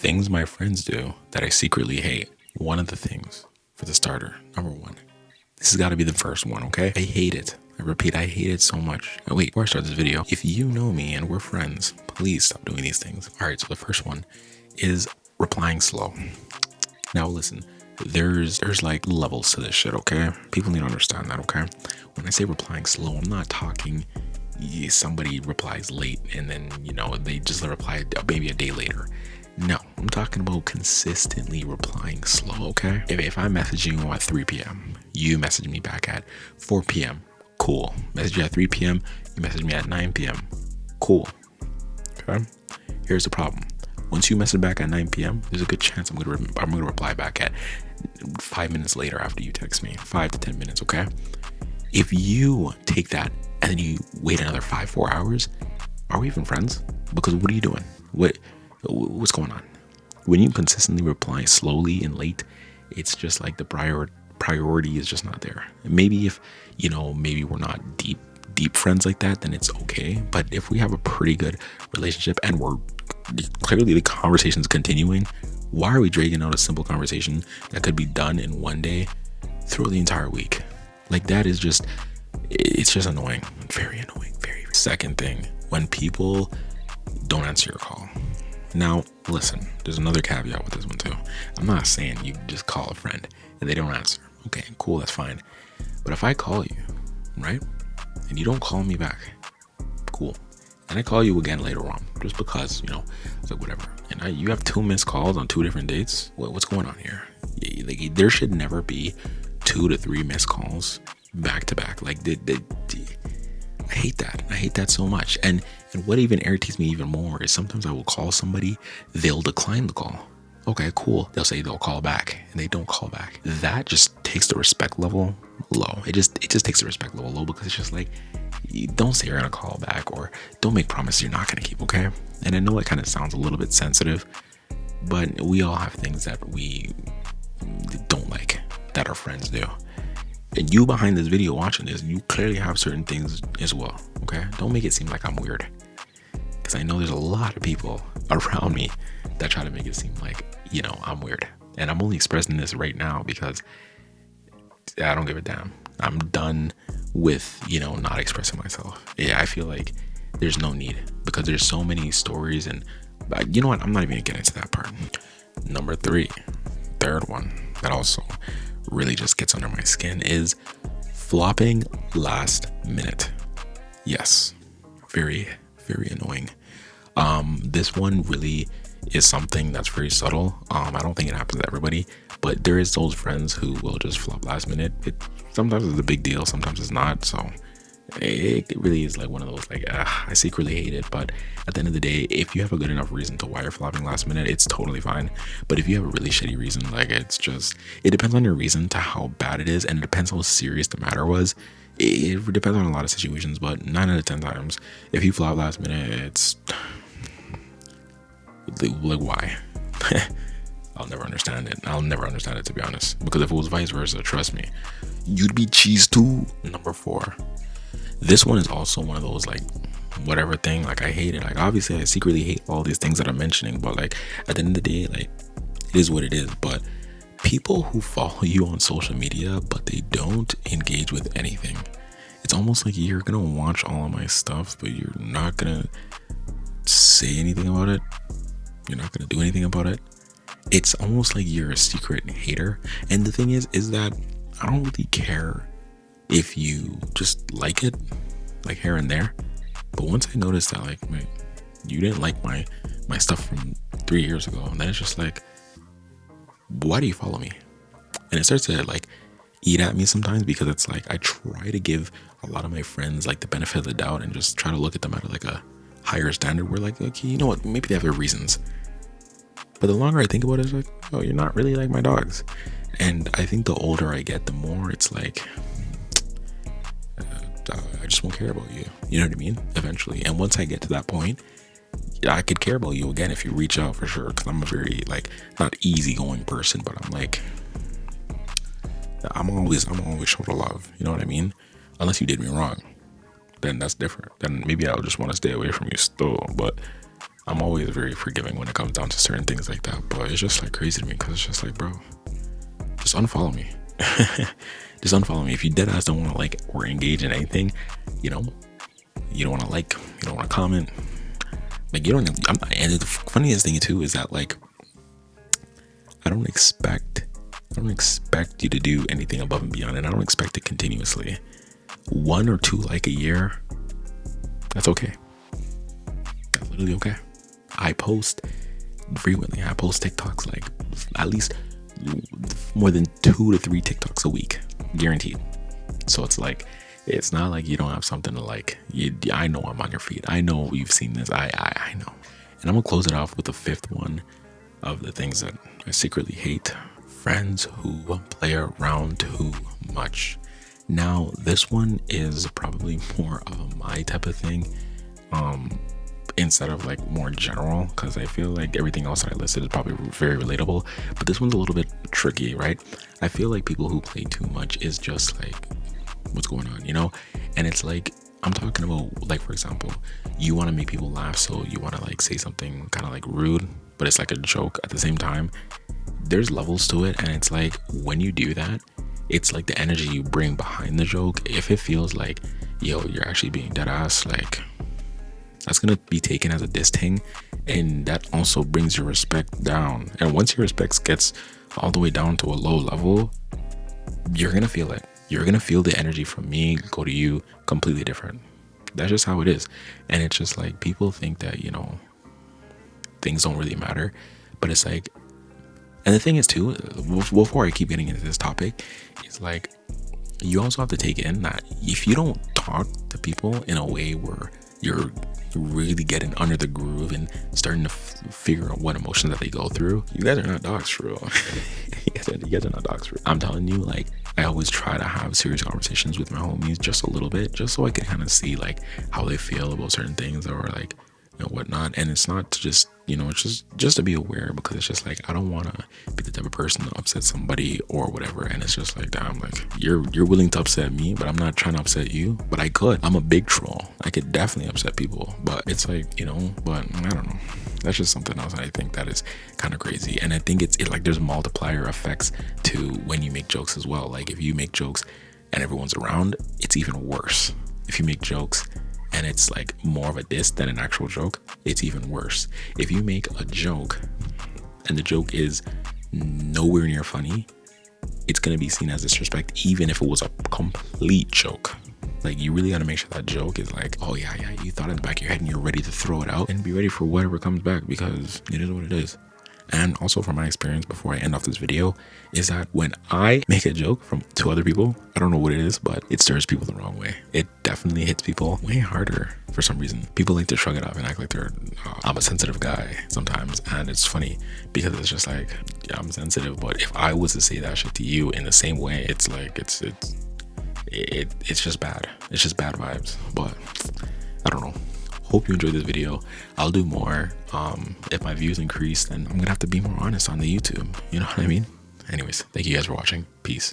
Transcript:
Things my friends do that I secretly hate. One of the things, for the starter, number one, this has got to be the first one, okay? I hate it. I repeat, I hate it so much. Now, wait, before I start this video, if you know me and we're friends, please stop doing these things. All right, so the first one is replying slow. Now, listen, there's like levels to this shit, okay? People need to understand that, okay? When I say replying slow, I'm not talking somebody replies late and then, they just reply maybe a day later. No, I'm talking about consistently replying slow, okay? If I message you at 3 p.m., you message me back at 4 p.m., cool. Message you at 3 p.m., you message me at 9 p.m., cool. Okay? Here's the problem. Once you message back at 9 p.m., there's a good chance I'm gonna reply back at 5 minutes later after you text me, 5 to 10 minutes, okay? If you take that and then you wait another 4 hours, are we even friends? Because what are you doing? What's going on? When you consistently reply slowly and late, it's just like the priority is just not there. Maybe if, maybe we're not deep friends like that, then it's okay. But if we have a pretty good relationship and we're clearly the conversation's continuing, why are we dragging out a simple conversation that could be done in one day through the entire week? Like that is just, it's just annoying. Very annoying. Very. Second thing, when people don't answer your call. Now, listen, there's another caveat with this one too. I'm not saying you just call a friend and they don't answer. Okay, cool, that's fine. But if I call you, right, and you don't call me back, cool. And I call you again later on, just because, it's like whatever. And you have 2 missed calls on 2 different dates. What's going on here? Like, there should never be 2 to 3 missed calls back to back. Like, I hate that. I hate that so much. And what even irritates me even more is sometimes I will call somebody, they'll decline the call. Okay, cool. They'll say they'll call back and they don't call back. That just takes the respect level low. It just takes the respect level low because it's just like, you don't say you're gonna call back or don't make promises you're not gonna keep, okay? And I know it kind of sounds a little bit sensitive, but we all have things that we don't like that our friends do. And you behind this video watching this, you clearly have certain things as well, okay? Don't make it seem like I'm weird. Because I know there's a lot of people around me that try to make it seem like, I'm weird. And I'm only expressing this right now because I don't give a damn. I'm done with, not expressing myself. Yeah, I feel like there's no need because there's so many stories and you know what? I'm not even gonna get into that part. Number 3, third one that also really just gets under my skin is flopping last minute. Yes, very, very annoying. This one really is something that's very subtle. I don't think it happens to everybody, but there is those friends who will just flop last minute. Sometimes it's a big deal, sometimes it's not. So it really is like one of those like, I secretly hate it. But at the end of the day, if you have a good enough reason to why you're flopping last minute, it's totally fine. But if you have a really shitty reason, like it depends on your reason to how bad it is, and it depends how serious the matter was. It depends on a lot of situations, but 9 out of 10 times, if you flop last minute, it's like, why? I'll never understand it. I'll never understand it, to be honest. Because if it was vice versa, trust me, you'd be cheese too. Number 4. This one is also one of those like whatever thing. Like I hate it. Like obviously I secretly hate all these things that I'm mentioning, but like at the end of the day, like it is what it is. But people who follow you on social media, but they don't engage with anything. It's almost like you're gonna watch all of my stuff, but you're not gonna say anything about it. You're not gonna do anything about it. It's almost like you're a secret hater. And the thing is that I don't really care if you just like it, like here and there. But once I noticed that, like, wait, you didn't like my stuff from 3 years ago, and then it's just like, why do you follow me? And it starts to like eat at me sometimes because it's like I try to give a lot of my friends like the benefit of the doubt and just try to look at them at like a higher standard. We're like, okay, you know what? Maybe they have their reasons. But the longer I think about it, it's like, oh, you're not really like my dogs. And I think the older I get, the more it's like, I just won't care about you. You know what I mean? Eventually. And once I get to that point, I could care about you again if you reach out for sure. Because I'm a very like not easygoing person, but I'm like I'm always show the love. You know what I mean? Unless you did me wrong, then that's different. Then maybe I'll just want to stay away from you still. But I'm always very forgiving when it comes down to certain things like that. But it's just like crazy to me because it's just like, bro, just unfollow me. Just unfollow me. If you dead ass don't want to like or engage in anything, you know, you don't want to like, you don't want to comment. Like you don't. And the funniest thing too is that like I don't expect you to do anything above and beyond, and I don't expect it continuously. 1 or 2 like a year, that's okay. That's literally okay. I post frequently. I post TikToks like at least more than 2 to 3 TikToks a week, guaranteed. So it's like, it's not like you don't have something to like. I know I'm on your feed. I know you've seen this. I know. And I'm gonna close it off with the 5th one of the things that I secretly hate: friends who play around too much. Now, this one is probably more of my type of thing, instead of like more general, because I feel like everything else that I listed is probably very relatable, but this one's a little bit tricky, right? I feel like people who play too much is just like, what's going on, you know? And it's like, I'm talking about, like, for example, you want to make people laugh, so you want to like say something kind of like rude, but it's like a joke at the same time. There's levels to it, and it's like when you do that, it's like the energy you bring behind the joke. If it feels like, yo, you're actually being dead ass, like that's gonna be taken as a diss thing, and that also brings your respect down. And once your respect gets all the way down to a low level, you're gonna feel it. You're gonna feel the energy from me go to you completely different. That's just how it is. And it's just like people think that, you know, things don't really matter, but it's like, and the thing is too, before I keep getting into this topic, it's like you also have to take in that if you don't talk to people in a way where you're really getting under the groove and starting to figure out what emotions that they go through, you guys are not dogs for real. you guys are not dogs for real. I'm telling you, like, I always try to have serious conversations with my homies just a little bit, just so I can kind of see like how they feel about certain things or like, you know, whatnot. And it's not to just, you know, it's just to be aware, because it's just like I don't want to be the type of person to upset somebody or whatever. And it's just like, damn, like you're willing to upset me, but I'm not trying to upset you. But I could. I'm a big troll. I could definitely upset people. But it's like, you know, but I don't know. That's just something else I think that is kind of crazy. And I think it's like there's multiplier effects to when you make jokes as well. Like if you make jokes and everyone's around, it's even worse. If you make jokes and it's like more of a diss than an actual joke, it's even worse. If you make a joke and the joke is nowhere near funny, it's going to be seen as disrespect, even if it was a complete joke. Like you really got to make sure that joke is like, oh yeah, you thought in the back of your head and you're ready to throw it out and be ready for whatever comes back, because it is what it is. And also from my experience, before I end off this video, is that when I make a joke to other people, I don't know what it is, but it stirs people the wrong way. It definitely hits people way harder for some reason. People like to shrug it off and act like they're, I'm a sensitive guy sometimes. And it's funny because it's just like, yeah, I'm sensitive, but if I was to say that shit to you in the same way, it's like, it's just bad. It's just bad vibes. But I don't know. Hope you enjoyed this video. I'll do more. If my views increase, then I'm gonna have to be more honest on the YouTube. You know what I mean? Anyways, thank you guys for watching. Peace.